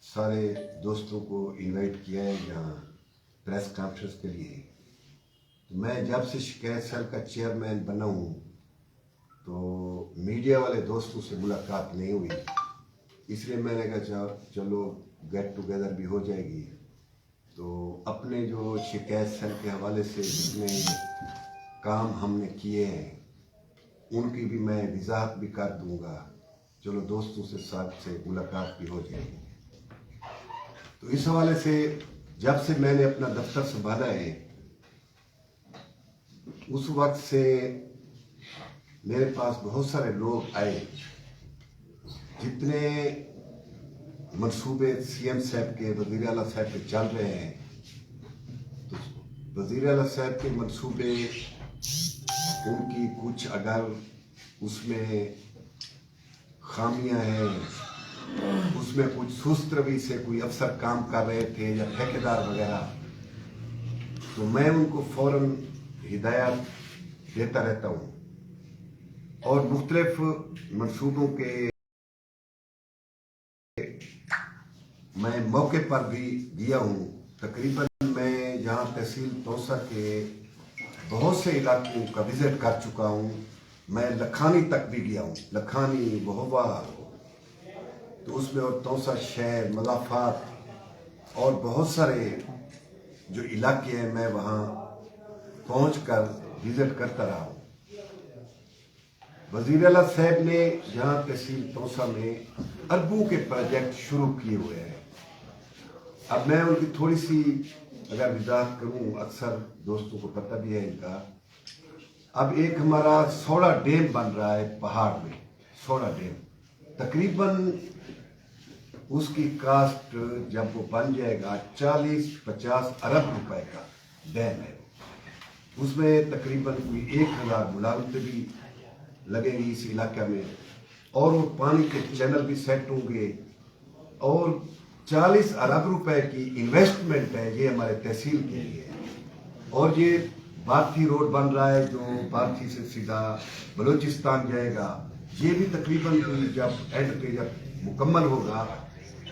सारे दोस्तों को इनवाइट किया है यहाँ प्रेस कॉन्फ्रेंस के लिए। तो मैं जब से शिकायत सेल का चेयरमैन बना हूँ तो मीडिया वाले दोस्तों से मुलाकात नहीं हुई, इसलिए मैंने कहा चलो गेट टुगेदर भी हो जाएगी। तो अपने जो शिकायत सेल के हवाले से जितने काम हमने किए हैं उनकी भी मैं वजाहत भी कर दूंगा। चलो दोस्तों से साथ से मुलाकात भी हो जाएगी। तो इस हवाले से जब से मैंने अपना दफ्तर संभाला है उस वक्त से मेरे पास बहुत सारे लोग आए। जितने मंसूबे सीएम साहब के, वज़ीर आला साहब के चल रहे हैं, तो वज़ीर आला साहब के मंसूबे उनकी कुछ अगर उसमें खामियां हैं, उसमें कुछ सुस्त रवि से कोई अफसर काम कर रहे थे या ठेकेदार वगैरह, तो मैं उनको फौरन हिदायत देता रहता हूँ और मुख्तलिफ मंसूबों के मैं मौके पर भी दिया हूँ। तकरीबन मैं जहाँ तहसील तौसा के बहुत से इलाकों का विजिट कर चुका हूँ। मैं लखानी तक भी गया हूँ, लखानी, वहोवा, तो उसमें और तौसा शहर, मज़ाफ़ात और बहुत सारे जो इलाके हैं मैं वहाँ पहुँचकर विजिट करता रहा हूँ। वज़ीर आला साहब ने यहाँ तहसील तौसा में अरबों के प्रोजेक्ट शुरू किए हुए हैं। अब मैं उनकी थोड़ी सी अगर वजाहत करूँ, अक्सर दोस्तों को पता भी है इनका। अब एक हमारा सोड़ा डैम बन रहा है पहाड़ में, सोड़ा डैम, तकरीबन उसकी कास्ट जब वो बन जाएगा 40-50 अरब रुपए का डैम है। उसमें तकरीबन कोई 1000 मुलाजमतें भी लगेंगी इस इलाके में और वो पानी के चैनल भी सेट होंगे और 40 अरब रुपए की इन्वेस्टमेंट है ये हमारे तहसील के लिए। और ये बार्थी रोड बन रहा है जो बार्थी से सीधा बलूचिस्तान जाएगा, ये भी तकरीबन जब एंड पे जब मुकम्मल होगा,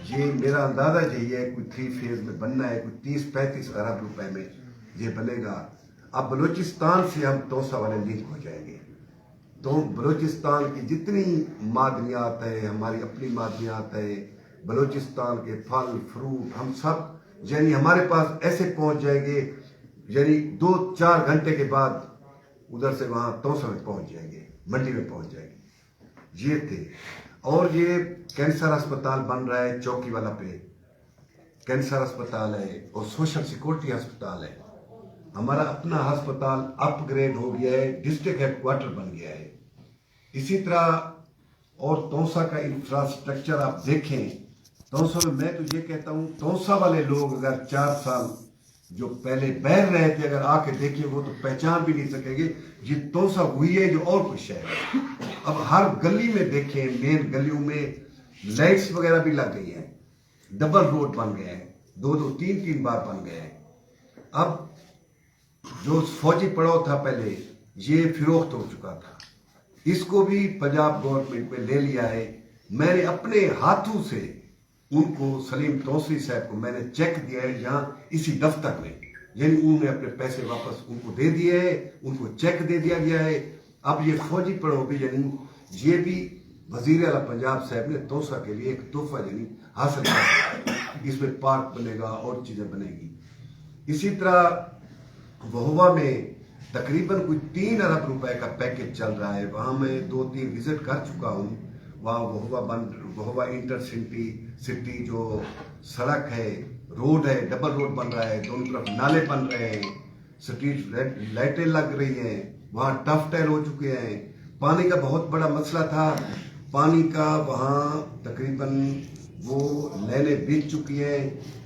ये मेरा अंदाजा यही है कोई 3 फेज में बनना है, कोई 30-35 अरब रुपए में ये बनेगा। अब बलूचिस्तान से हम तौसा वाले लिंक हो जाएंगे, तो बलूचिस्तान की जितनी मादनियात है, हमारी अपनी मादनियात है, बलूचिस्तान के फल फ्रूट, हम सब यानी हमारे पास ऐसे पहुंच जाएंगे, यानी 2-4 घंटे के बाद उधर से वहां तौसा में पहुंच जाएंगे, मंडी में पहुंच जाएंगे। ये थे। और ये कैंसर अस्पताल बन रहा है चौकी वाला पे, कैंसर अस्पताल है और सोशल सिक्योरिटी अस्पताल है। हमारा अपना अस्पताल अपग्रेड हो गया है, डिस्ट्रिक्ट हेडक्वार्टर बन गया है। इसी तरह और तौसा का इंफ्रास्ट्रक्चर आप देखें, तौसा में मैं तो ये कहता हूँ तौसा वाले लोग अगर 4 साल जो पहले बह रहे थे अगर आके देखिए वो तो पहचान भी नहीं सकेंगे ये तौसा हुई है जो और कुछ है। अब हर गली में देखें, मेन गलियों में लाइट्स वगैरह भी लग गई हैं, डबल रोड बन गए हैं, 2-2, 3-3 बार बन गए हैं। अब जो फौजी पड़ाव था पहले ये फिरोख्त हो चुका था, इसको भी पंजाब गवर्नमेंट में ले लिया है। मैंने अपने हाथों से उनको सलीम तौसरी साहब को मैंने चेक दिया है यहाँ इसी दफ्तर में, यानी उन्होंने अपने पैसे वापस उनको दे दिए है, उनको चेक दे दिया गया है। अब ये फौजी पड़ाव भी यानी ये भी वजीर आला पंजाब साहब ने तौसा के लिए एक तोहफा यानी हासिल किया, इसमें पार्क बनेगा और चीजें बनेगी। इसी तरह वहोवा में तकरीबन कोई 3 अरब रुपए का पैकेज चल रहा है, वहां मैं 2-3 विजिट कर चुका हूँ। वहाँ वहोवा इंटर सिटी जो सड़क है, रोड है, डबल रोड बन रहा है, दोनों तरफ नाले बन रहे हैं, स्ट्रीट लाइटें लग रही हैं, वहाँ टफ टायर हो चुके हैं। पानी का बहुत बड़ा मसला था, पानी का वहाँ तकरीबन वो लाइनें बिछ चुकी हैं।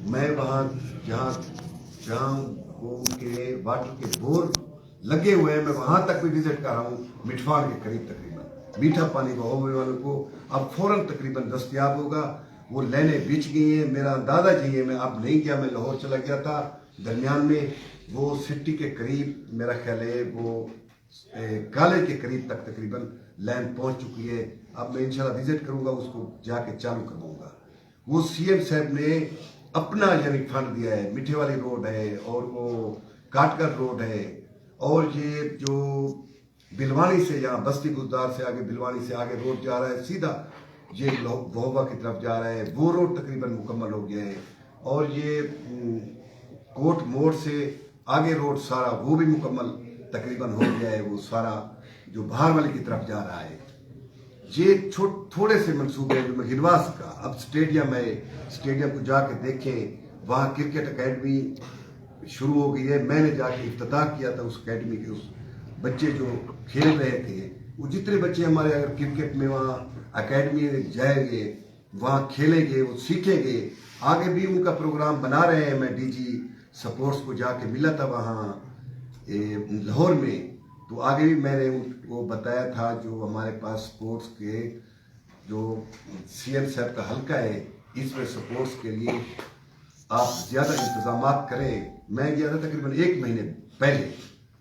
मैं वहाँ जहाँ वो के वाटर के बोर लगे हुए हैं मैं वहां तक भी विजिट कर रहा हूँ, मिठवाड़ के करीब तकरीबन मीठा पानी वहोवे वालों को अब फौरन तकरीबन दस्तयाब होगा। वो लाइनें बिछ गई हैं, मेरा अंदाजा यही है, मैं अब नहीं गया, मैं लाहौर चला गया था दरमियान में, वो सिटी के करीब मेरा ख्याल है वो कॉलेज के करीब तक तकरीबन लाइन पहुंच चुकी है। अब मैं इंशाल्लाह विजिट करूंगा, उसको जाके चालू कर दूंगा। وہ CM صاحب نے اپنا یعنی فنڈ دیا ہے. میٹھے والی روڈ ہے اور وہ کاٹکر روڈ ہے اور یہ جو بلوانی سے یہاں بستی گزدار سے آگے بلوانی سے آگے روڈ جا رہا ہے سیدھا یہ بہوبا کی طرف جا رہا ہے وہ روڈ تقریباً مکمل ہو گیا ہے. اور یہ کوٹ موڑ سے آگے روڈ سارا وہ بھی مکمل تقریباً ہو گیا ہے. وہ سارا جو باہر والے کی طرف جا رہا ہے. یہ تھوڑے سے منصوبے ہیں جو میں گنواس کا. اب اسٹیڈیم ہے, اسٹیڈیم کو جا کے دیکھیں, وہاں کرکٹ اکیڈمی شروع ہو گئی ہے. میں نے جا کے افتتاح کیا تھا اس اکیڈمی کے. اس بچے جو کھیل رہے تھے وہ جتنے بچے ہمارے اگر کرکٹ میں وہاں اکیڈمی جائیں گے وہاں کھیلیں گے وہ سیکھیں گے. آگے بھی ان کا پروگرام بنا رہے ہیں. میں DG سپورٹس کو جا کے ملا تھا وہاں لاہور میں, تو آگے بھی میں نے ان کو بتایا تھا جو ہمارے پاس سپورٹس کے جو CM صاحب کا حلقہ ہے اس میں سپورٹس کے لیے آپ زیادہ انتظامات کریں. میں گیا تھا تقریباً 1 مہینے پہلے,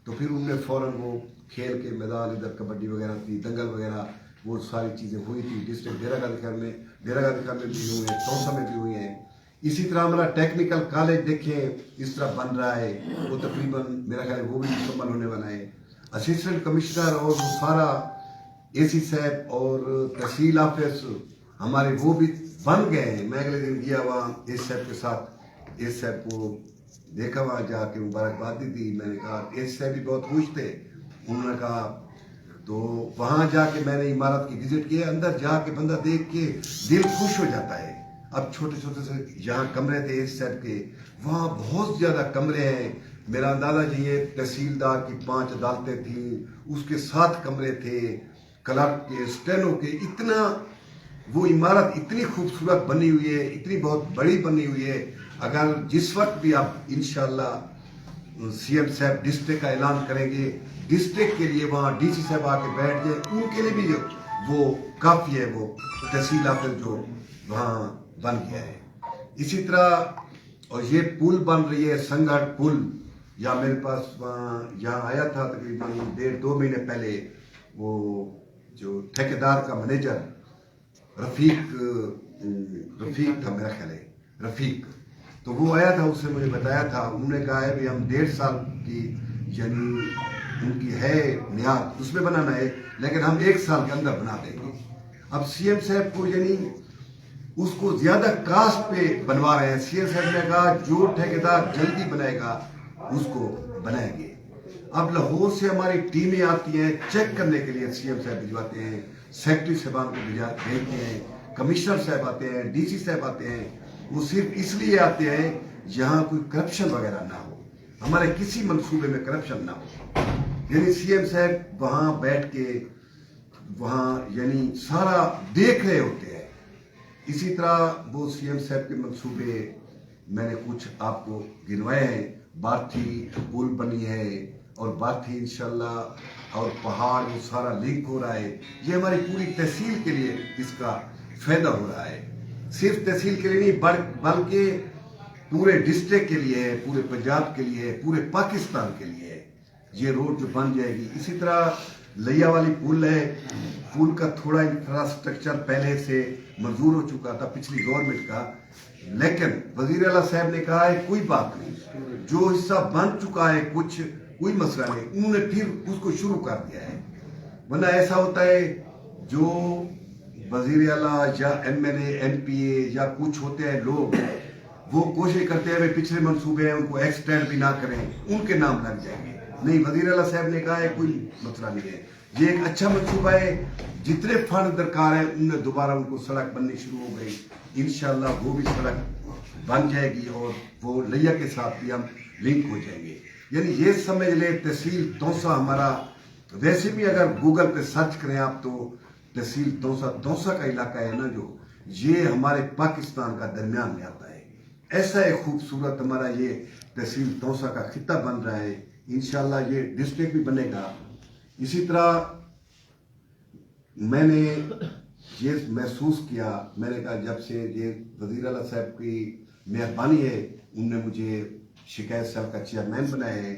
تو پھر انہوں نے فوراً وہ کھیل کے میدان ادھر کبڈی وغیرہ تھی, دنگل وغیرہ وہ ساری چیزیں ہوئی تھی. ڈسٹرکٹ ڈیرا گاندھی خان میں بھی ہوئے ہیں, توسا میں بھی ہوئی ہیں. اسی طرح ہمارا ٹیکنیکل کالج دیکھیں اس طرح بن رہا ہے, وہ تقریباً میرا خیال ہے وہ بھی مکمل ہونے والا ہے. اسسٹنٹ کمشنر اور وہ سارا AC صاحب اور تحصیل آفس ہمارے وہ بھی بن گئے ہیں. میں اگلے دن گیا وہاں AC صاحب کے ساتھ, AC صاحب کو دیکھا وہاں جا کے مبارکباد دی تھی. میں نے کہا AC صاحب بھی بہت خوش تھے. انہوں نے کہا تو وہاں جا کے میں نے عمارت کی وزٹ کیا. اندر جا کے بندہ دیکھ کے دل خوش ہو جاتا ہے. اب چھوٹے چھوٹے سے جہاں کمرے تھے AC صاحب کے وہاں بہت زیادہ کمرے ہیں. میرا اندازہ یہ تحصیلدار کی 5 عدالتیں تھیں, اس کے 7 کمرے تھے, کلرک کے, اسٹینو کے. اتنا وہ عمارت اتنی خوبصورت بنی ہوئی ہے, اتنی بہت بڑی بنی ہوئی ہے. اگر جس وقت بھی آپ انشاءاللہ CM صاحب ڈسٹرکٹ کا اعلان کریں گے, ڈسٹرکٹ کے لیے وہاں DC صاحب آ کے بیٹھ جائیں, ان کے لیے بھی وہ کافی ہے. وہ تحصیل آفس جو وہاں بن گیا ہے. اسی طرح اور یہ پل بن رہی ہے سنگھڑ پل. یا میرے پاس وہاں یہاں آیا تھا تقریباً 1.5-2 مہینے پہلے وہ جو ٹھیکیدار کا مینیجر رفیق تھا میرا خیال ہے, رفیق, تو وہ آیا تھا. اس نے مجھے بتایا تھا, انہوں نے کہا ہے بھی ہم 1.5 سال کی یعنی ان کی ہے نیاد اس میں بنانا ہے, لیکن ہم 1 سال کے اندر بنا دیں گے. اب CM صاحب کو یعنی اس کو زیادہ کاسٹ پہ بنوا رہے ہیں. CM صاحب نے کہا جو ٹھیکیدار جلدی بنائے گا اس کو بنائیں گے. اب لاہور سے ہماری ٹیمیں آتی ہیں چیک کرنے کے لیے, CM صاحب بھجواتے ہیں, سیکرٹری صاحبان کو بھیجتے ہیں, کمشنر صاحب آتے ہیں, DC صاحب آتے ہیں. وہ صرف اس لیے آتے ہیں جہاں کوئی کرپشن وغیرہ نہ ہو, ہمارے کسی منصوبے میں کرپشن نہ ہو. یعنی CM صاحب وہاں بیٹھ کے وہاں یعنی سارا دیکھ رہے ہوتے ہیں. اسی طرح وہ CM صاحب کے منصوبے میں نے کچھ آپ کو گنوائے ہیں. بارتھی پل بنی ہے اور بارتھی انشاءاللہ اور پہاڑ وہ سارا لنک ہو رہا ہے. یہ ہماری پوری تحصیل کے لیے اس کا فائدہ ہو رہا ہے. صرف تحصیل کے لیے نہیں بلکہ پورے ڈسٹرکٹ کے لیے ہے, پورے پنجاب کے لیے ہے, پورے پاکستان کے لیے ہے یہ روڈ جو بن جائے گی. اسی طرح لیا والی پل ہے, پل کا تھوڑا انفراسٹرکچر پہلے سے منظور ہو چکا تھا پچھلی گورنمنٹ کا, لیکن وزیر اعلیٰ صاحب نے کہا ہے کوئی بات نہیں, جو حصہ بن چکا ہے کچھ کوئی مسئلہ نہیں. انہوں نے پھر اس کو شروع کر دیا ہے. ورنہ ایسا ہوتا ہے جو وزیر اعلیٰ یا MLA MPA یا کچھ ہوتے ہیں لوگ وہ کوشش کرتے ہیں پچھلے منصوبے ہیں ان کو ایکسٹینڈ بھی نہ کریں, ان کے نام لگ جائیں گے. نہیں, وزیر اعلیٰ صاحب نے کہا ہے کوئی مسئلہ نہیں ہے, یہ ایک اچھا منصوبہ ہے. جتنے فنڈ درکار ہیں ان میں دوبارہ ان کو سڑک بننی شروع ہو گئی. انشاءاللہ وہ بھی سڑک بن جائے گی اور وہ لیا کے ساتھ بھی ہم لنک ہو جائیں گے. یعنی یہ سمجھ لیں تحصیل توسا ہمارا, ویسے بھی اگر گوگل پہ سرچ کریں آپ تو تحصیل توسا کا علاقہ ہے نا جو, یہ ہمارے پاکستان کا درمیان میں آتا ہے. ایسا ایک خوبصورت ہمارا یہ تحصیل توسا کا خطہ بن رہا ہے. انشاءاللہ یہ ڈسٹرکٹ بھی بنے گا. اسی طرح میں نے یہ محسوس کیا, میں نے کہا جب سے یہ وزیر اعلیٰ صاحب کی مہربانی ہے انہوں نے مجھے شکایت سیل کا چیئرمین بنایا ہے,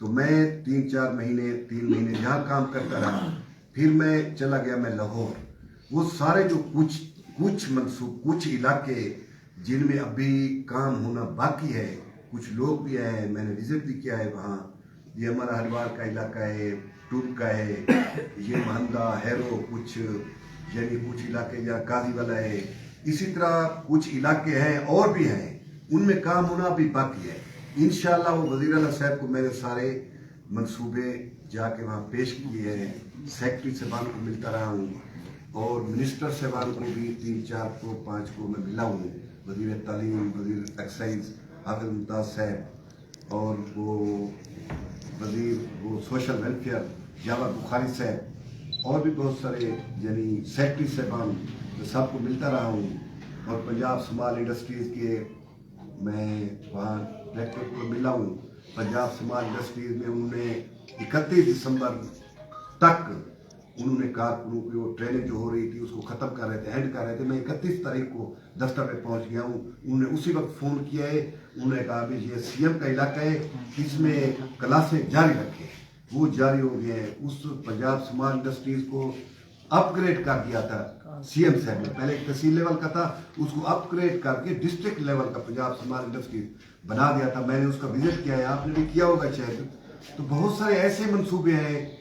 تو میں 3 مہینے یہاں کام کرتا رہا. پھر میں چلا گیا میں لاہور. وہ سارے جو کچھ कुछ इलाके जिनमें अभी काम होना बाकी है, कुछ लोग भी हैं, मैंने विजिट भी किया है वहाँ। ये हमारा हरिद्वार का इलाका है, टूर का है, ये महंदा हैरो, कुछ यानी कुछ इलाके जहाँ काजी वाला है, इसी तरह कुछ इलाके हैं और भी हैं, उनमें काम होना भी बाकी है। इंशाअल्लाह वो वज़ीर आला साहब को मैंने सारे मंसूबे जाके वहाँ पेश किए हैं, सेक्रेटरी साहबान को मिलता रहा हूँ और मिनिस्टर साहबान को भी 3, 4 को 5 को मैं मिला हूँ, वज़ीर तालीम, वज़ीर एक्साइज हाफिज मुमताज़ साहब और वो वज़ीर वो सोशल वेलफेयर जावेद बुखारी साहब और भी बहुत सारे यानी सेक्रेटरी साहबान, तो सबको मिलता रहा हूँ। और पंजाब स्मॉल इंडस्ट्रीज़ के मैं वहाँ डायरेक्टर को मिला हूँ। पंजाब स्मॉल इंडस्ट्रीज़ में उन्होंने 31 दिसंबर तक उन्होंने कारकुनों की वो ट्रेनिंग जो हो रही थी उसको ख़त्म कर रहे थे, एंड कर रहे थे। मैं 31 तारीख को दफ्तर में पहुंच गया हूँ। उन्होंने उसी वक्त फ़ोन किया है, उन्होंने कहा भी ये सीएम का इलाका है, इसमें क्लासें जारी रखें। वो जारी हो गए हैं। उस पंजाब स्मॉल इंडस्ट्रीज़ को अपग्रेड कर दिया था सीएम साहब ने, पहले एक तहसील लेवल का था, उसको अपग्रेड करके डिस्ट्रिक्ट लेवल का पंजाब स्मॉल इंडस्ट्रीज बना दिया था। मैंने उसका विजिट किया है, आपने भी किया होगा शायद। तो बहुत सारे ऐसे मंसूबे हैं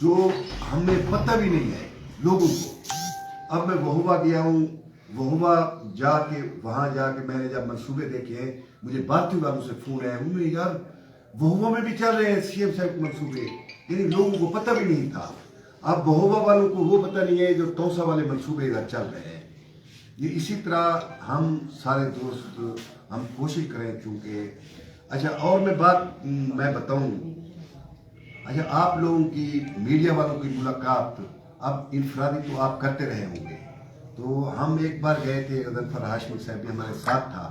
जो हमें पता भी नहीं है लोगों को। अब मैं वहुवा गया हूँ, वहुवा जाके वहाँ जाके मैंने जब मंसूबे देखे हैं, मुझे बाती वालों से फोन आया, उन्होंने यार वहुवा में भी चल रहे हैं सीएम साहब के मंसूबे, यानी लोगों को पता भी नहीं था। अब वहुवा वालों को वो पता नहीं है जो तौसा वाले मंसूबे इधर चल रहे हैं। ये इसी तरह हम सारे दोस्त हम कोशिश करें, चूँकि अच्छा और मैं बताऊँ, अच्छा आप लोगों की मीडिया वालों की मुलाकात अब इनफरादी तो आप करते रहे होंगे। तो हम एक बार गए थे, गजनफर हाशमी साहब भी हमारे साथ था,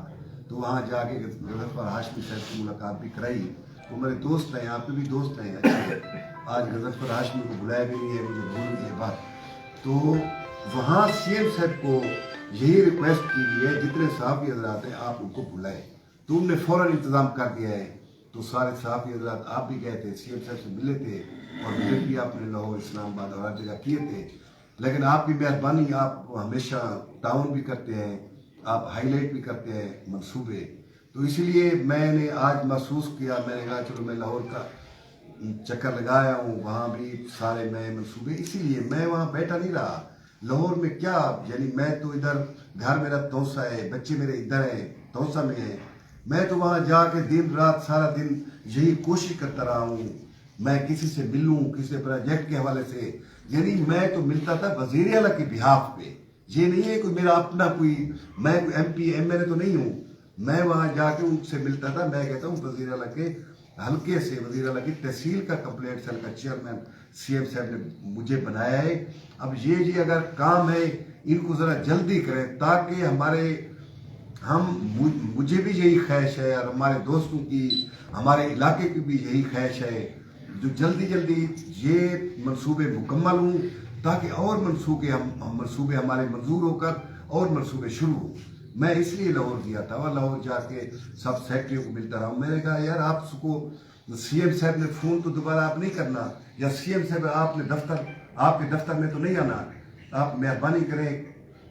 तो वहाँ जाके गजनफर हाशमी साहब की मुलाकात भी कराई। तो मेरे दोस्त हैं, यहाँ पे भी दोस्त हैं अच्छे। आज गजनफर हाशमी को बुलाया भी नहीं है, मुझे भूल गई है बात। तो वहाँ सीएम साहब को यही रिक्वेस्ट की गई है, जितने सहाफ़ी हजरात हैं आप उनको बुलाएं। तो उनने फ़ौरन इंतज़ाम कर दिया है। तो सारे सहाफ़ी हजरात, आप भी गए थे, सीएम साहब से मिले थे और विजिट भी आपने लाहौर, इस्लामाबाद और हर जगह किए थे। लेकिन आपकी मेहरबानी, आप हमेशा टाउन भी करते हैं, आप हाईलाइट भी करते हैं मंसूबे। तो इसलिए मैंने आज महसूस किया, मैंने कहा चलो मैं लाहौर का चक्कर लगाया हूँ, वहाँ भी सारे नए मंसूबे, इसीलिए मैं वहाँ बैठा नहीं रहा। लाहौर में क्या, यानी मैं तो इधर, घर मेरा तौसा है, बच्चे मेरे इधर हैं, तौसा में हैं। मैं तो वहाँ जाके दिन रात सारा दिन यही कोशिश करता रहा हूँ, मैं किसी से मिलूँ, किसी प्रोजेक्ट के हवाले से, यानी मैं तो मिलता था वज़ीर आला के बिहाफ पे। ये नहीं है कोई मेरा अपना कोई, मैं MP MLA तो नहीं हूँ। मैं वहाँ जाके उनसे मिलता था। मैं कहता हूँ वज़ीर आला के हल्के से, वज़ीर आला की तहसील का कंप्लेंट सेल का चेयरमैन सीएम साहब ने मुझे बनाया है। अब ये जी अगर काम है, इनको ज़रा जल्दी करें, ताकि मुझे भी यही ख्वाहिश है और हमारे दोस्तों की, हमारे इलाके की भी यही ख्वाहिश है, जो जल्दी जल्दी ये मंसूबे मुकम्मल हों, ताकि और मंसूबे हमारे मंजूर होकर और मंसूबे शुरू हो। मैं इसलिए लाहौर गया था, और लाहौर जाके सब सेक्रेटरियों को मिलता रहा। मैंने कहा यार आपको सीएम साहब ने फ़ोन तो दोबारा आप नहीं करना, या सीएम साहब आपके दफ्तर में तो नहीं आना। आप मेहरबानी करें,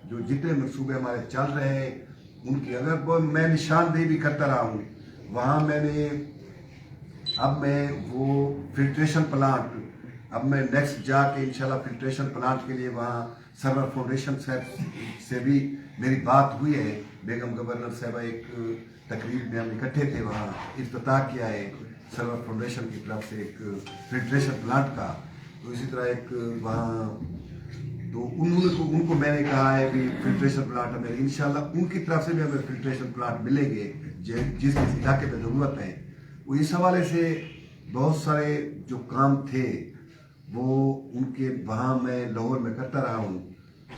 जो जितने मंसूबे हमारे चल रहे हैं उनकी, अगर मैं निशानदेही भी करता रहा हूँ। वहाँ मैं वो फिल्ट्रेशन प्लांट, अब मैं नेक्स्ट जाके इंशाल्लाह फिल्ट्रेशन प्लांट के लिए वहाँ सरवर फाउंडेशन साहब से भी मेरी बात हुई है। बेगम गवर्नर साहब एक तकरीब में हम इकट्ठे थे, वहाँ इफ्तिताह किया है सरवर फाउंडेशन की तरफ से एक फिल्ट्रेशन प्लांट का। तो इसी तरह एक वहाँ, तो उनको मैंने कहा है कि फिल्ट्रेशन प्लांट हमें इंशाल्लाह उनकी तरफ से भी हमें फिल्ट्रेशन प्लांट मिलेंगे जिस इलाके में ज़रूरत है। वो इस हवाले से बहुत सारे जो काम थे वो उनके वहाँ मैं लाहौर में करता रहा हूँ।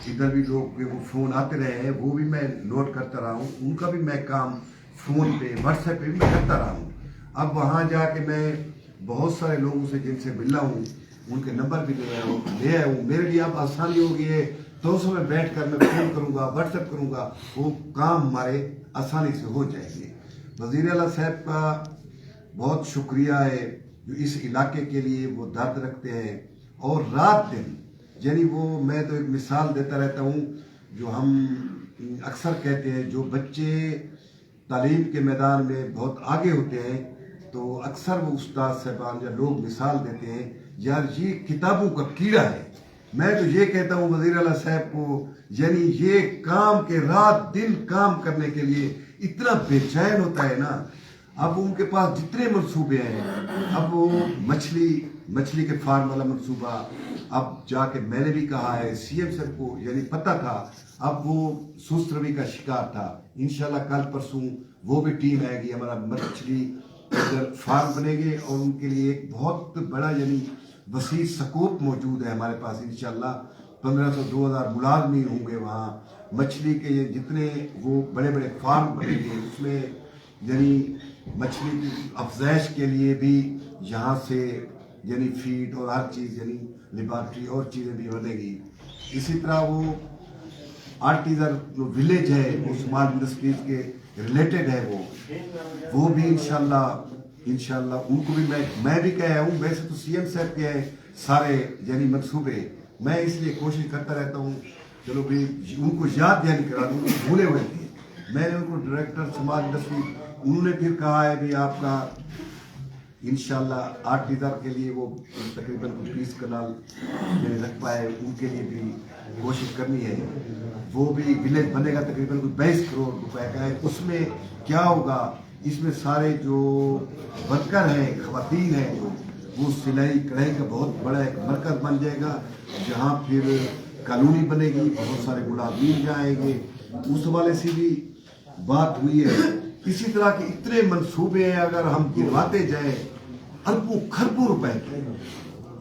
इधर भी लोग के वो फ़ोन आते रहे हैं, वो भी मैं नोट करता रहा हूँ, उनका भी मैं काम फ़ोन पे व्हाट्सएप पे भी मैं करता रहा हूँ। अब वहाँ जाके मैं बहुत सारे लोगों से जिनसे मिला हूँ उनके नंबर भी ले आया हूँ। मेरे लिए अब आसानी हो गई है, तो उस समय बैठ कर मैं फ़ोन करूँगा, व्हाट्सएप करूँगा, वो काम हमारे आसानी से हो जाएंगे। वज़ीर आला साहब का बहुत शुक्रिया है जो इस इलाके के लिए वो दर्द रखते हैं और रात दिन, यानी वो, मैं तो एक मिसाल देता रहता हूँ, جو ہم اکثر کہتے ہیں جو بچے تعلیم کے میدان میں بہت آگے ہوتے ہیں تو اکثر وہ استاد صاحبان یا لوگ مثال دیتے ہیں یار یہ کتابوں کا کیڑا ہے. میں تو یہ کہتا ہوں وزیر اعلیٰ صاحب کو، یعنی یہ کام کے رات دن کام کرنے کے لیے اتنا بے چین ہوتا ہے نا. اب ان کے پاس جتنے منصوبے ہیں، اب وہ مچھلی کے فارم والا منصوبہ، اب جا کے میں نے بھی کہا ہے سی ایم صاحب کو، یعنی پتہ تھا، اب وہ سست روی کا شکار تھا. انشاءاللہ کل پرسوں وہ بھی ٹیم آئے گی، ہمارا مچھلی فارم بنے گے اور ان کے لیے ایک بہت بڑا یعنی وسیع سکوپ موجود ہے ہمارے پاس. انشاءاللہ 1500-2000 ملازمین ہوں گے وہاں. مچھلی کے یہ جتنے وہ بڑے بڑے فارم بنے گے اس میں یعنی مچھلی کی افزائش کے لیے بھی یہاں سے یعنی فیڈ اور ہر چیز یعنی لیبارٹری اور چیزیں بھی بنے گی. اسی طرح وہ آرٹیزر جو ولیج ہے وہ اسمال انڈسٹریز کے ریلیٹڈ ہے، وہ بھی انشاءاللہ ان کو بھی میں بھی کہہ ہوں. ویسے تو سی ایم صاحب کے ہیں سارے یعنی منصوبے، میں اس لیے کوشش کرتا رہتا ہوں چلو بھی ان کو یاد دہانی کرا دوں، بھولے ہوئے تھے. میں نے ان کو ڈائریکٹر سماج انڈسٹری، انہوں نے پھر کہا ہے بھی آپ کا انشاءاللہ آرٹیزر کے لیے وہ تقریباً 20 کنال رقبہ ہے، ان کے لیے بھی کوشش کرنی ہے. وہ بھی ولیج بنے گا تقریباً 22 کروڑ روپے کا ہے. اس میں کیا ہوگا، اس میں سارے جو ورکر ہیں، خواتین ہیں، جو وہ سلائی کڑھائی کا بہت بڑا ایک مرکز بن جائے گا جہاں پھر کالونی بنے گی، بہت سارے ملازمین جائیں گے. اس حوالے سے بھی بات ہوئی ہے. اسی طرح کے اتنے منصوبے ہیں اگر ہم گنواتے جائیں اربوں خربوں روپے کے.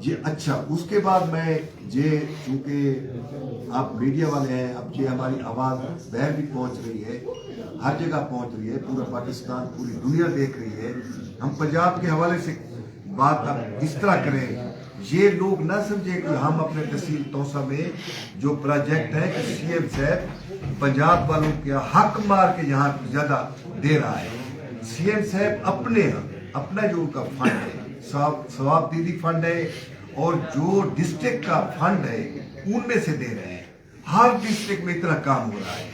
یہ اچھا، اس کے بعد میں یہ چونکہ آپ میڈیا والے ہیں، اب یہ ہماری آواز باہر بھی پہنچ رہی ہے، ہر جگہ پہنچ رہی ہے، پورا پاکستان پوری دنیا دیکھ رہی ہے. ہم پنجاب کے حوالے سے بات اب اس طرح کریں، یہ لوگ نہ سمجھے کہ ہم اپنے تحصیل توسا میں جو پروجیکٹ ہے کہ سی ایم صاحب پنجاب والوں کے حق مار کے یہاں زیادہ دے رہا ہے. سی ایم صاحب اپنا جو ان کا فنڈ ہے، ثواب دیدی فنڈ ہے اور جو ڈسٹرکٹ کا فنڈ ہے ان میں سے دے رہے ہیں. ہر ڈسٹرکٹ میں اتنا کام ہو رہا ہے.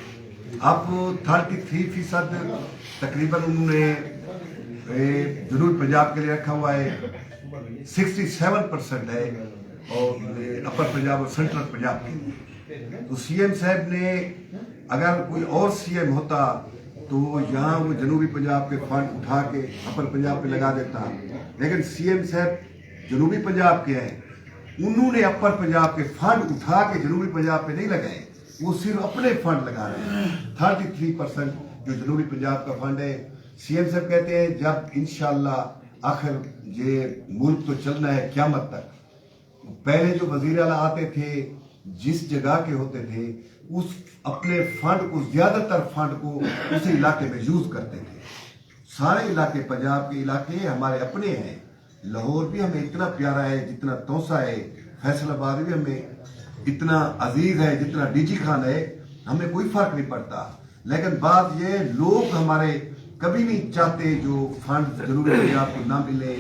اب 33% تقریباً انہوں نے جنوبی پنجاب کے لیے رکھا ہوا ہے، 67% ہے اور اپر پنجاب اور سینٹرل پنجاب کے لیے. تو سی ایم صاحب نے اگر کوئی اور سی ایم ہوتا تو یہاں وہ جنوبی پنجاب کے فنڈ اٹھا کے اپر پنجاب پہ لگا دیتا، لیکن سی ایم صاحب جنوبی پنجاب کے ہیں، انہوں نے اپر پنجاب کے فنڈ اٹھا کے جنوبی پنجاب پہ نہیں لگائے، وہ صرف اپنے فنڈ لگا رہے ہیں. 33% جو جنوبی پنجاب کا فنڈ ہے. سی ایم صاحب کہتے ہیں جب انشاءاللہ آخر یہ ملک تو چلنا ہے قیامت تک. پہلے جو وزیر اعلیٰ آتے تھے جس جگہ کے ہوتے تھے اس اپنے فنڈ کو، زیادہ تر فنڈ کو اسی علاقے میں یوز کرتے تھے. سارے علاقے پنجاب کے علاقے ہمارے اپنے ہیں. لاہور بھی ہمیں اتنا پیارا ہے جتنا توسا ہے، فیصل آباد بھی ہمیں اتنا عزیز ہے جتنا ڈی جی خان ہے. ہمیں کوئی فرق نہیں پڑتا، لیکن بات یہ لوگ ہمارے کبھی نہیں چاہتے جو فنڈ جنوبی پنجاب کو نہ ملے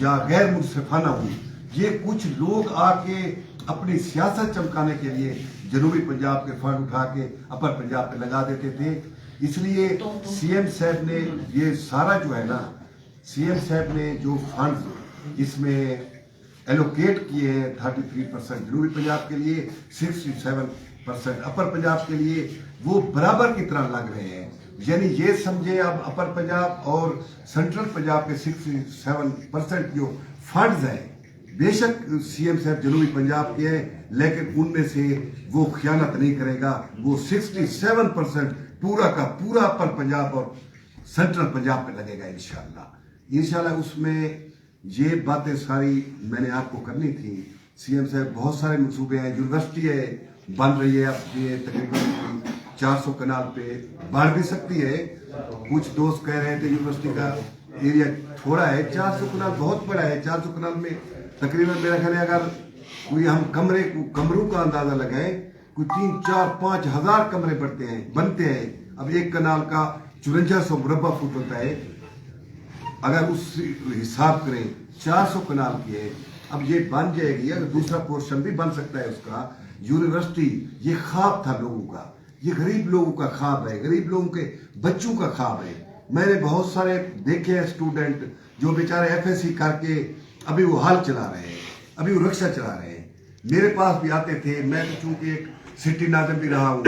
یا غیر منصفانہ ہو. یہ کچھ لوگ آ کے اپنی سیاست چمکانے کے لیے جنوبی پنجاب کے فنڈ اٹھا کے اپر پنجاب پہ لگا دیتے تھے. اس لیے سی ایم صاحب نے یہ سارا جو ہے نا، سی ایم صاحب نے جو فنڈ اس میں ایلوکیٹ کیے ہیں 33% جنوبی پنجاب کے لیے، 67% اپر پنجاب کے لیے، وہ برابر کی طرح لگ رہے ہیں. یعنی یہ سمجھے اب اپر پنجاب اور سینٹرل پنجاب کے 67% جو فنڈز ہیں، بے شک سی ایم صاحب جنوبی پنجاب کے ہیں لیکن ان میں سے وہ خیانت نہیں کرے گا. وہ 67% پورا کا پورا اپر پنجاب اور سینٹرل پنجاب پہ لگے گا انشاءاللہ. اس میں یہ باتیں ساری میں نے آپ کو کرنی تھی. سی ایم صاحب بہت سارے منصوبے ہیں. یونیورسٹی ہے بن رہی ہے، اب یہ تقریباً 400 کنال پہ بڑھ بھی سکتی ہے. کچھ دوست کہہ رہے تھے یونیورسٹی کا ایریا تھوڑا ہے، 400 کنال بہت بڑا ہے. 400 کنال میں تقریباً میرا خیال ہے اگر کوئی ہم کمروں کا اندازہ لگائیں، کوئی 3، 4، 5 ہزار کمرے بنتے ہیں. اب ایک کنال کا 5400 مربع فٹ ہوتا ہے. اگر اس حساب کریں 400 کنال کی ہے، اب یہ بن جائے گی. اگر دوسرا پورشن بھی بن سکتا ہے اس کا، यूनिवर्सिटी ये ख्वाब था लोगों का, ये गरीब लोगों का ख्वाब है, गरीब लोगों के बच्चों का ख्वाब है। मैंने बहुत सारे देखे हैं स्टूडेंट जो बेचारे FSC करके अभी वो हाल चला रहे हैं, अभी वो रिक्शा चला रहे हैं, मेरे पास भी आते थे। मैं तो चूंकि एक सिटी नाज़िम भी रहा हूँ,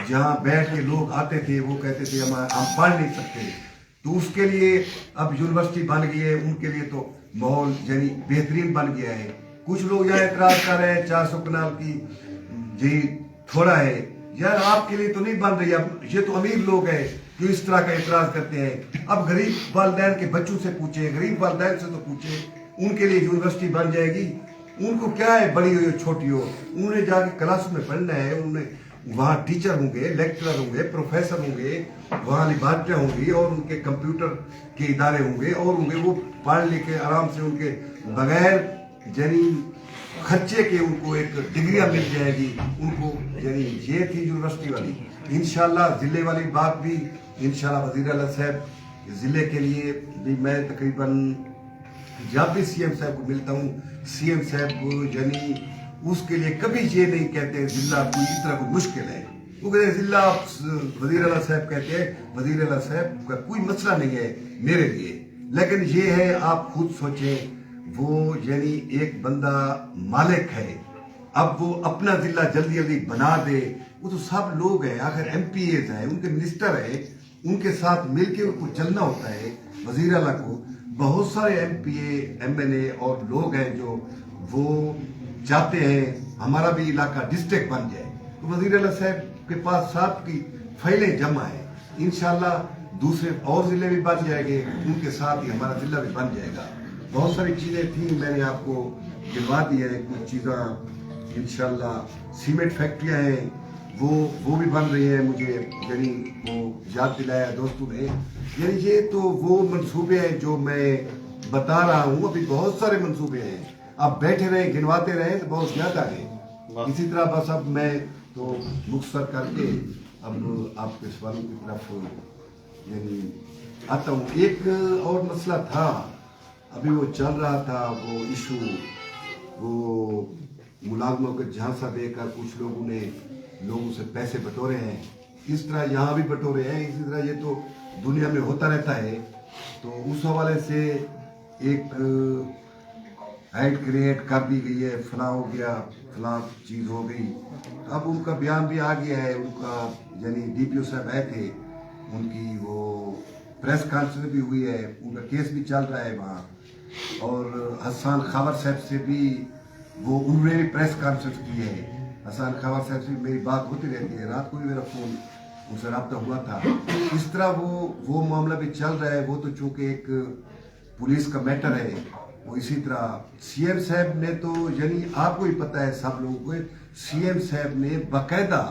जहाँ बैठ के लोग आते थे, वो कहते थे हम पढ़ नहीं सकते, तो उसके लिए अब यूनिवर्सिटी बन गई है, उनके लिए तो माहौल यानी बेहतरीन बन गया है। कुछ लोग यहाँ एतराज कर रहे हैं 400 कनाल की जी थोड़ा है, यार आपके लिए तो नहीं बन रही, अब ये तो अमीर लोग हैं जो इस तरह का एतराज करते हैं। अब गरीब वालिदैन के बच्चों से पूछे, गरीब वालिदैन से तो पूछे, उनके लिए यूनिवर्सिटी बन जाएगी, उनको क्या है बड़ी हो छोटी हो, उन्होंने जाके क्लास में पढ़ना है, उन्हें वहाँ टीचर होंगे, लेक्चरर होंगे, प्रोफेसर होंगे, वहाँ लिबार्टियाँ होंगी और उनके कंप्यूटर के इदारे होंगे और होंगे, वो पढ़ लिख के आराम से उनके बगैर यानी खर्चे के उनको एक डिग्रियाँ मिल जाएगी उनको। यानी ये थी यूनिवर्सिटी वाली। इंशाल्लाह ज़िले वाली बात भी इंशाल्लाह वज़ीर आला साहब ज़िले के लिए भी मैं तकरीबन जब भी CM साहब को मिलता हूँ, CM साहब यानी उसके लिए कभी ये नहीं कहते ज़िला कोई इस तरह कोई मुश्किल है, वो कहते हैं ज़िला वज़ीर आला साहब कहते हैं, वज़ीर आला साहब का कोई मसला नहीं है मेरे लिए। लेकिन ये है आप खुद सोचें, वो यानी एक बंदा मालिक है, अब वो अपना ज़िला जल्दी जल्दी बना दे, वो तो सब लोग हैं, आखिर MPAs हैं, उनके मिनिस्टर हैं, उनके साथ मिलके उनको चलना होता है। वज़ीर आला को बहुत सारे MPA MLA और लोग हैं जो वो चाहते हैं हमारा भी इलाका डिस्ट्रिक्ट बन जाए, तो वज़ीर आला साहब के पास साहब की फाइलें जमा है, इंशाल्लाह दूसरे और ज़िले भी बन जाएंगे, उनके साथ ही हमारा ज़िला भी बन जाएगा। बहुत सारी चीज़ें थी, मैंने आपको गिनवा दी है, कुछ चीज़ें इंशाल्लाह सीमेंट फैक्ट्रियाँ हैं वो भी बन रही है, मुझे यानी वो याद दिलाया दोस्तों ने। यानी ये तो वो मंसूबे हैं जो मैं बता रहा हूँ, अभी बहुत सारे मंसूबे हैं, आप बैठे रहे गिनवाते रहे तो बहुत ज़्यादा है। इसी तरह बस अब मैं तो मुख्तसर करके अब आपके सवालों की तरफ यानी आता हूँ। एक और मसला था, अभी वो चल रहा था वो इशू, वो मुलाजमों को झांसा देकर कुछ लोगों ने लोगों से पैसे बटोरे हैं, इस तरह यहाँ भी बटोरे हैं, इसी तरह ये तो दुनिया में होता रहता है। तो उस हवाले से एक हाइट क्रिएट कर दी गई है, फलां हो गया, फलां चीज़ हो गई। अब उनका बयान भी आ गया है, उनका यानी DPO साहब आए थे, उनकी वो प्रेस कॉन्फ्रेंस भी हुई है, उनका केस भी चल रहा है वहाँ, और हसन खावर साहब से भी वो उन्होंने भी प्रेस कॉन्फ्रेंस की है। हसन खावर साहब से मेरी बात होती रहती है, रात को भी मेरा फ़ोन उनसे रब्ता हुआ था। इस तरह वो मामला भी चल रहा है। वो तो चूँकि एक पुलिस का मैटर है, वो इसी तरह CM साहब ने तो यानी आपको ही पता है सब लोगों को, CM साहब ने बाकायदा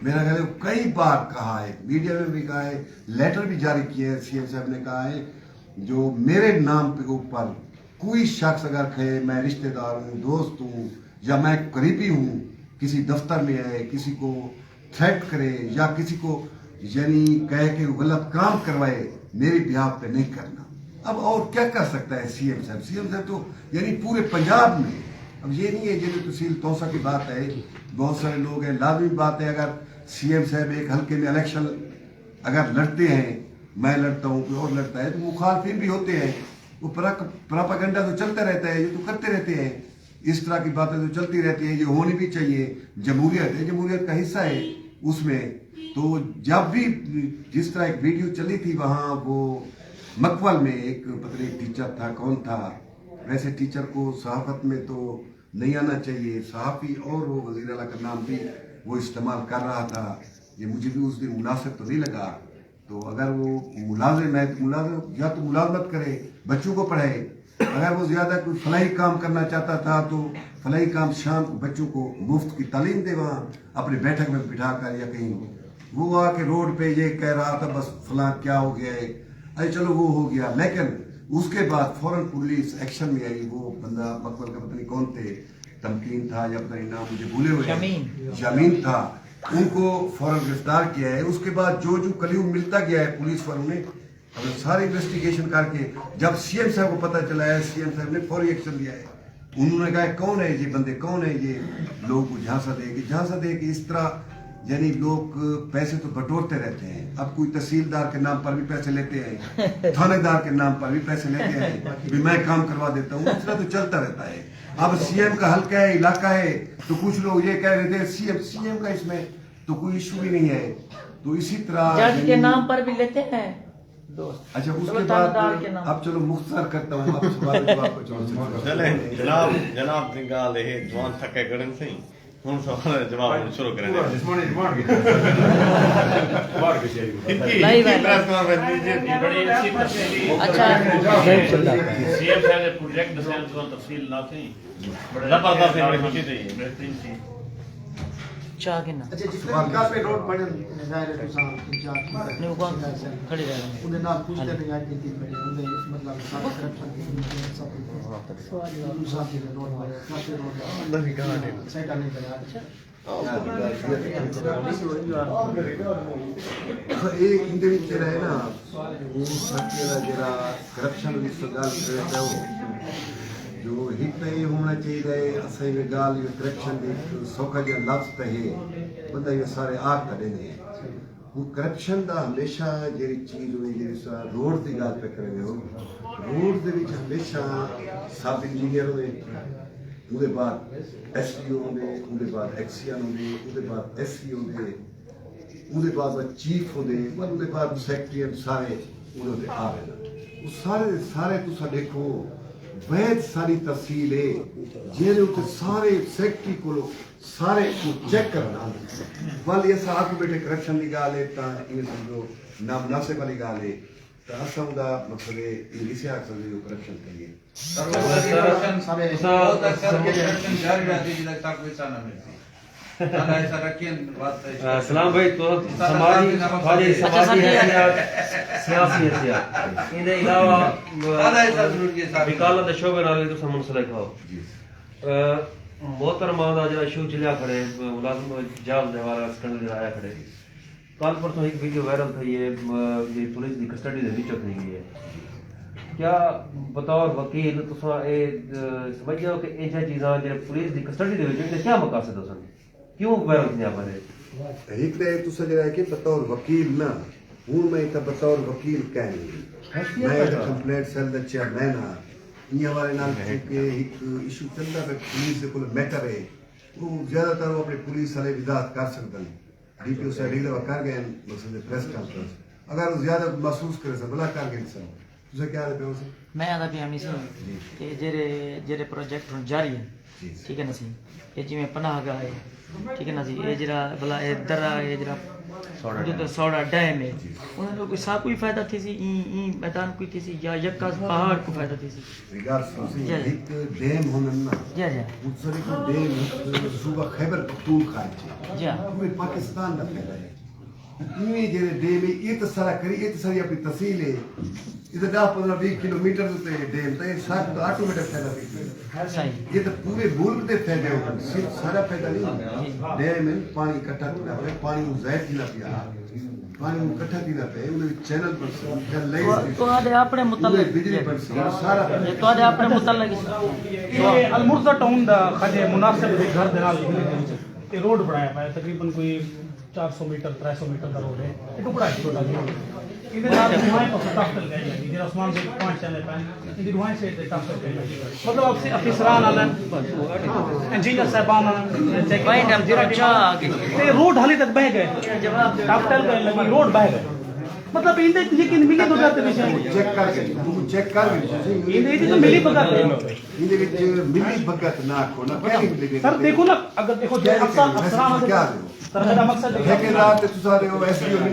मेरा ख्याल है कई बार कहा है, मीडिया में भी कहा है, लेटर भी जारी किए हैं। CM साहब ने कहा है जो मेरे नाम के ऊपर कोई शख्स अगर कहे मैं रिश्तेदार हूँ, दोस्त हूँ या मैं करीबी हूँ, किसी दफ्तर में आए, किसी को थ्रेट करे या किसी को यानी कहे कि गलत काम करवाए, मेरी बिहाफ पे नहीं करना। अब और क्या कर सकता है CM साहब? CM साहब तो यानी पूरे पंजाब में, अब ये नहीं है ये तो तहसील तौसा की बात है, बहुत सारे लोग हैं, लाजमी बात है अगर CM साहब एक हल्के में इलेक्शन अगर लड़ते हैं, मैं लड़ता हूँ, कोई और लड़ता है, तो मुखालफिन भी होते हैं, वो प्रोपेगेंडा तो चलता रहता है, ये तो करते रहते हैं, इस तरह की बातें तो चलती रहती हैं, ये होनी भी चाहिए, जमहूरियत है, जमहूरियत का हिस्सा है उसमें। तो जब भी जिस तरह एक वीडियो चली थी वहाँ वो मकवल में एक पता नहीं टीचर था, कौन था, वैसे टीचर को सहाफत में तो नहीं आना चाहिए, सहाफ़ी और वो वज़ीर आला का नाम भी वो इस्तेमाल कर रहा था, ये मुझे भी उस दिन मुनासिब तो नहीं लगा। तो अगर वो मुलाजिम है तो मुलाजिम या तो मुलाजमत करे, बच्चों को पढ़ाए, अगर वो ज़्यादा कोई फलाही काम करना चाहता था तो फलाही काम शाम को बच्चों को मुफ्त की तालीम दे, वहाँ अपने बैठक में बिठा कर या कहीं। वो आके रोड पे ये कह रहा था बस फलां क्या हो गया है, अरे चलो वो हो गया, लेकिन उसके बाद फौरन पुलिस एक्शन में आई। वो बंदा मकबल का पता नहीं कौन थे, तमकीन था या पता नहीं नाम मुझे भूले हुए, जमीन था, उनको फौरन गिरफ्तार किया है। उसके बाद जो कलियू मिलता गया है पुलिस वालों ने सारे इन्वेस्टिगेशन करके जब CM साहब को पता चला है, CM साहब ने फौरी एक्शन लिया है। انہوں نے کہا کون ہے یہ بندے، کون ہے یہ لوگوں کو جھانسا دے کہ اس طرح یعنی لوگ پیسے تو بٹورتے رہتے ہیں. اب کوئی تحصیلدار کے نام پر بھی پیسے لیتے ہیں، تھانے دار کے نام پر بھی پیسے لیتے ہیں، بھی میں کام کروا دیتا ہوں. اس طرح تو چلتا رہتا ہے. اب سی ایم کا حلقہ ہے، علاقہ ہے، تو کچھ لوگ یہ کہہ رہے تھے سی ایم کا اس میں تو کوئی ایشو بھی نہیں ہے. تو اسی طرح جج کے نام پر بھی لیتے ہیں. اچھا اس کے بعد اب چلو مختصر کرتا ہوں. اب سوال جواب کو جناب کی گال ہے جوان تھکے گڑن سے ہوں سوال جواب شروع کریں. اچھا سی ایم صاحب پروجیکٹ دسان جو تفصیل نہ تھی زبردست بڑی خوشی تھی. بہترین تھی. چاہ کے نا اچھا جتنے کار پہ روڈ بنے ظاہر ہے کسان انچارج نے وہ کون کھڑے رہے ہیں. انہیں نام پوچھتے نہیں آج کی تین بڑے انہیں مطلب سارے کرپشن کی سب ساتھی نے روڈ بنے ساتھی روڈ سیٹا نہیں بنے. اچھا ہے نا کرپشن کی سگال جو ایک تو یہ ہونا چاہیے اصل میں گال یہ کرپشن کی سوکھا جا لفظ تو ہے بندہ یہ سارے آگ کھڑے ہیں. وہ کرپشن دا ہمیشہ جی چیز ہوئی جی روڈ کی گل پہ کریں ہو روڈ کے ہمیشہ سب انجینئر ہوئے وہ بعد ایس ڈی او ہوندے وہ بعد ایکس سی ہوندے وہ بعد ایس سی ہوندے وہ بعد چیف ہوندے وہ بعد سیکٹری سارے وہ آ رہے وہ سارے تسا دیکھو بہت ساری تفصیل ہے جہدے اتنے سارے سیکٹری کو سارے کو چیک کرنا والی ایسا آپ بیٹے کرپشن کی گال ہے تا یہ سمجھو نامناسب والی گال ہے تو اصل دا مطلب یہ اسے آ سکتے جو کرپشن کہیے. سلام بھائی تو سماجی حیثیت سیاسی حیثیت ان علاوہ وکالت شعبے نال تو منسلک ہو. محترمہ دا جڑا ایشو چلیا کھڑے ملازم جاب دے حوالے سکنڈ آیا کھڑے کل پرسوں ایک ویڈیو وائرل تھی یہ پولیس دی کسٹڈی دے وچ تھی گئی ہے. کیا بطور وکیل تساں اے سمجھدے ہو کہ ایجا چیزاں جڑے پولیس دی کسٹڈی دے وچ کیا مقاصد ہو سن کیوں وائرل تھیا پڑے؟ ایک تو تسا جڑا ہے کہ بطور وکیل نہ ہوں میں تا بطور وکیل کہنے میں کمپلینٹ سیل دا چیئرمین ہاں یہ ہمارے نال کہ ایک ایشو چلتا ہے پولیس دے کول میٹر ہے وہ زیادہ تر وہ اپنے پولیس والے وضاحت کر سکتے ہیں. ڈی پی او سے اگلی دفعہ کر گئے مقصد پریس کانفرنس اگر وہ زیادہ محسوس کرے سن بلا کر گئے سن تسا کیا ہے پیو سے میں آدھا بھی ہمیں سی کہ جڑے پروجیکٹ جاری ہیں ٹھیک ہے نا سی یہ جی میں پناہ گاہ ہے ٹھیک ہے نا سی یہ جڑا بلا یہ درہ یہ جڑا جو سوڑا ڈیم ہے انہیں لوگ سا کوئی فائدہ تھی سی این میدان کوئی تھی سی یا یکا پہاڑ کو فائدہ تھی سی ریگار سوسی ایک ڈیم ہونا نا مجھے کو ڈیم صوبہ خیبر پختونخوا ہے پورے پاکستان کا پھیلا ہے. یہ جڑے ڈیم ہے یہ تو سارا کری یہ تو ساری اپنی تحصیل ہے ادھر 10-15-20 کلومیٹر تے ڈیم تے سب آٹومیٹک پھیلا ہے. یہ تو پورے ملک دے پھیلے ہوتے صرف سارا پھیلا نہیں ڈیم ہے پانی اکٹھا کرنا پڑے پانی ظاہر کینا پیا پانی اکٹھا کینا پے انہیں چینل پر تو آدھے اپنے متعلق بجلی پر سارا تو آدھے اپنے متعلق المرزا ٹاؤن دا خاجے مناسب گھر دے نال تے روڈ بنایا پیا تقریباً کوئی 400 میٹر 300 میٹر کا روڈ ہے یہ ٹکڑا ہے چھوٹا جی ادھر نال دھوائیں کو ٹافل گئی ہے جڑا عثمان سے پانچ چلے پے ادھر دھوائیں سے ٹافل گئی ہے مطلب اب سے افسران عالم انجینئر صاحبان چیک جڑا چاہ تے روڈ حالی تک بہ گئے ٹافل گئے لگی روڈ بہ گئے مطلب اندے یقین ملی تو جاتے چیک کر اندے تو ملی بگت ملی بگت نہ کھونا سر دیکھو نا اگر دیکھو افسران کیا سر میرا مقصد ہے کہ رات تے تسارے ایس ڈی او